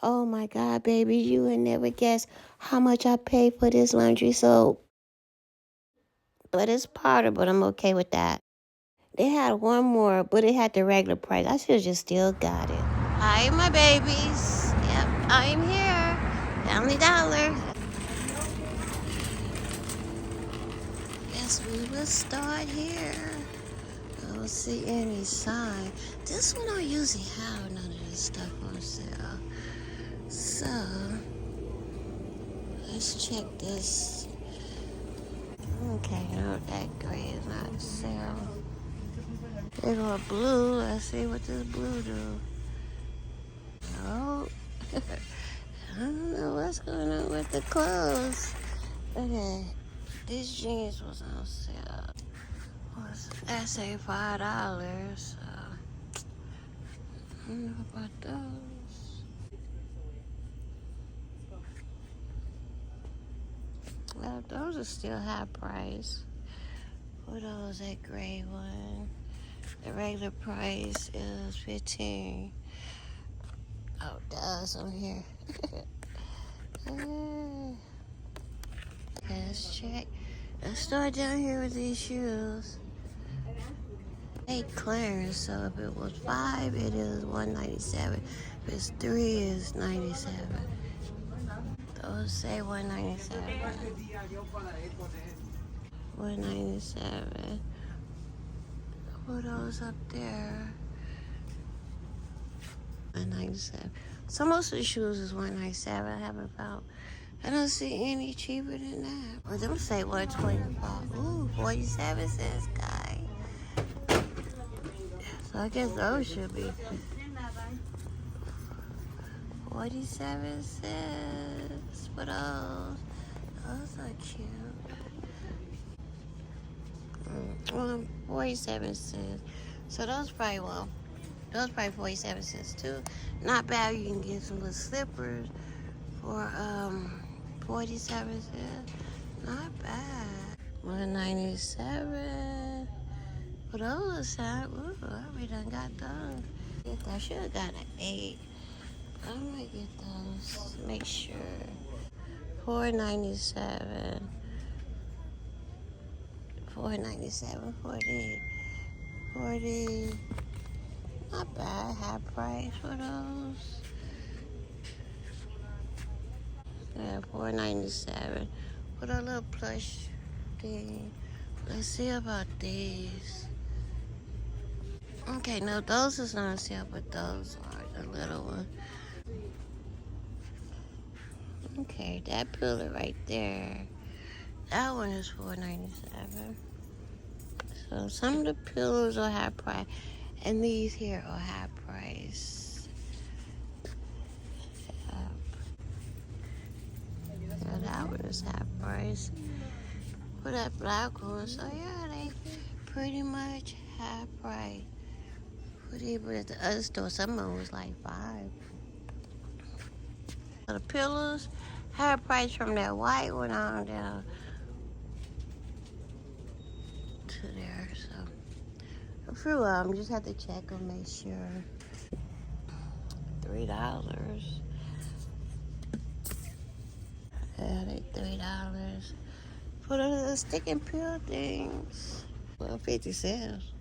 Oh my God, baby, you would never guess how much I paid for this laundry soap. But it's powder, but I'm okay with that. They had one more, but it had the regular price. I should have just still got it. Hi, my babies. Yep, I'm here. Family Dollar. Guess we will start here. I don't see any sign. This one don't usually have none of this stuff on sale. So, let's check this. Okay, no, that gray is not on sale. They go blue. Let's see what this blue do. Oh, I don't know what's going on with the clothes. Okay, these jeans was on sale. That say $5. I don't know about those. Well, those are still high price. For those, that gray one. The regular price is $15. Oh, that's on here. Okay, let's check. Let's start down here with these shoes. 8 clearance, so if it was 5, it is $197. If it's 3, it's $97. Those say $197. $197. Put those up there. $197. So most of the shoes is $197. I haven't found. I don't see any cheaper than that. Well, them say $125. Ooh, 47 cents, guy. So I guess those should be 47 cents for those. Those are cute. Well, 47 cents. So those probably, those probably 47 cents too. Not bad. You can get some little slippers for 47 cents. Not bad. 197. For those, ooh, we done got those. I should have got an 8. I'm gonna get those. Make sure. $4.97. $4.97. 40. Not bad. High price for those. Yeah, $4.97. For a little plush thing. Let's see about these. Okay, no, those is not on sale, but those are the little one. Okay, that pillar right there. That one is $4.97. So some of the pillows are high price, and these here are high price. So that one is high price. For that black one, so yeah, they pretty much high price. But at the other store, some of them was like $5. So the pillows, high price from that white one on down to there. So a few of them, just have to check them, make sure. $3. Yeah, they $3. For the stick and peel things. Well, 50 cents.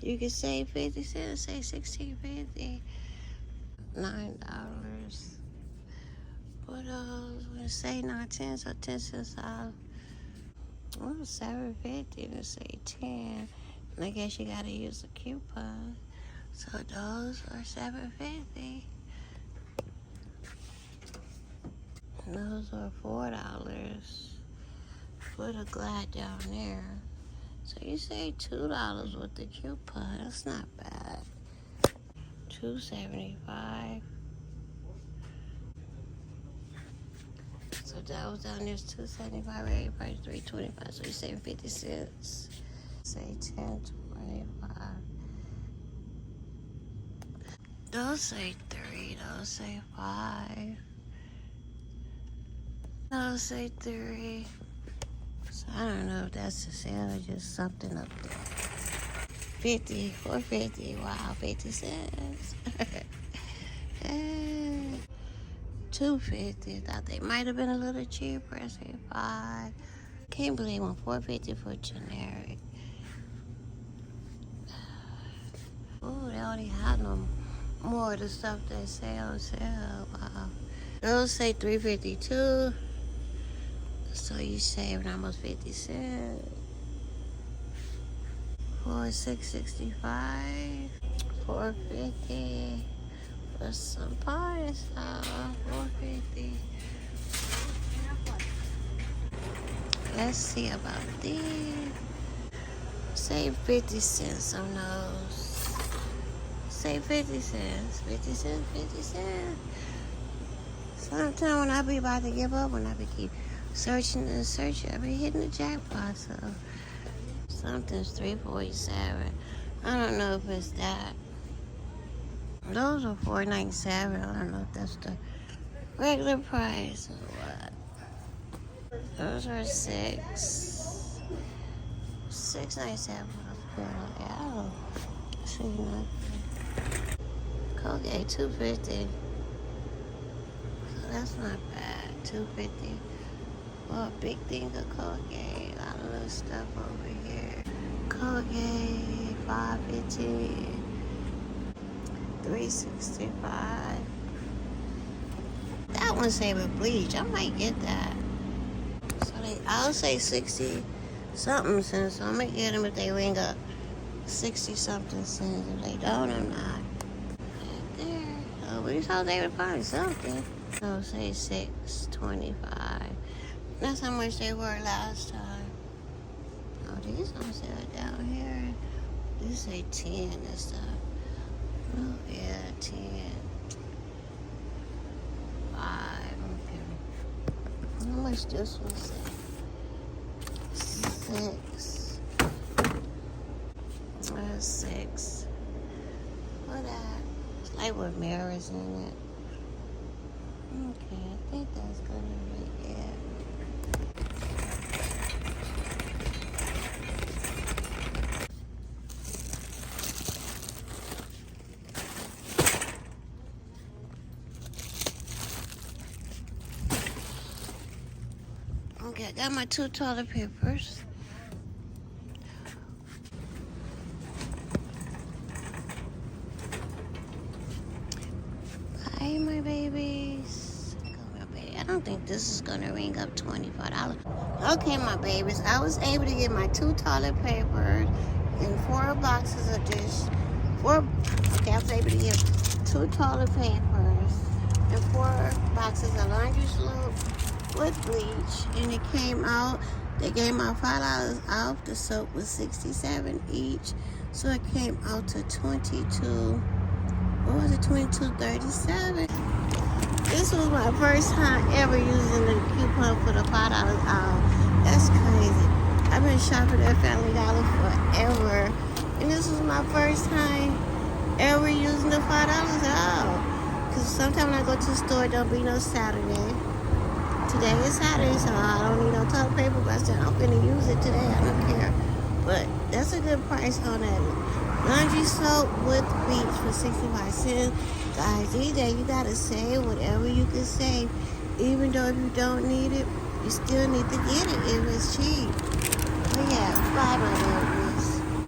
You can save 50 cents, say $16.50. $9. For those, when say 9 cents or 10 cents off. Well, $7.50 to say 10. And I guess you gotta use a coupon. So those are $7.50. And those are $4 for the glide down there. So you say $2 with the coupon. That's not bad. $2.75. So that was down there's $2.75. Everybody's $3.25. So you save 50 cents. Say $10.25. Those say 3. Those say 5. Those say 3. So I don't know if that's a sale or just something up there. 50 450. Wow, 50 cents. $2.50. Thought they might have been a little cheaper. I say $5. Can't believe I'm $4.50 for generic. Ooh, they already have no more of the stuff they say on sale. Wow. Those say $3.52. So you saving almost 50 cents. For $6.65. $4.50. For some party stuff. $4.50. Let's see about these. Save 50 cents on those. Save 50 cents. 50 cents, 50 cents. Sometimes when I be about to give up, when I be keep searching and searching, I be hitting the jackpot. So something's $3.47. I don't know if it's that. Those are $4.97. I don't know if that's the regular price or what. Those are $6.97. I don't see nothing. Colgate $2.50. So that's not bad. $2.50 for a big thing of Colgate. A lot of little stuff over here. Colgate $5.50. $3.65. That one saving bleach. I might get that. So I'll say 60 something cents. So I'm gonna get them if they ring up 60 something cents. If they don't, I'm not. Right there. So we thought they would find something. So say $6.25. That's how much they were last time. Oh, these on sale down here. These say 10 and stuff. Oh yeah, 10. 5. Okay. How much this one say? 6. That's 6. What that? It's like with mirrors in it. Okay, I think that's gonna be it. Okay, I got my 2 toilet papers. Hi, my babies. I don't think this is gonna ring up $25. Okay, my babies. I was able to get my 2 toilet papers and 4 boxes of dish. Okay, I was able to get 2 toilet papers and 4 boxes of laundry soap with bleach, and it came out. They gave me $5 off. The soap was $67 each, so it came out to $22. What was it? $22.37. This was my first time ever using the coupon for the $5 off. That's crazy. I've been shopping at Family Dollar forever, and this was my first time ever using the $5 off. Cause sometimes when I go to the store, it don't be no Saturday. Today is Saturday, so I don't need no toilet paper, but I said I'm gonna use it today. I don't care. But that's a good price on that laundry soap with bleach for 65 cents. Guys, these days you gotta save whatever you can save. Even though if you don't need it, you still need to get it if it's cheap. But yeah, bye my baby.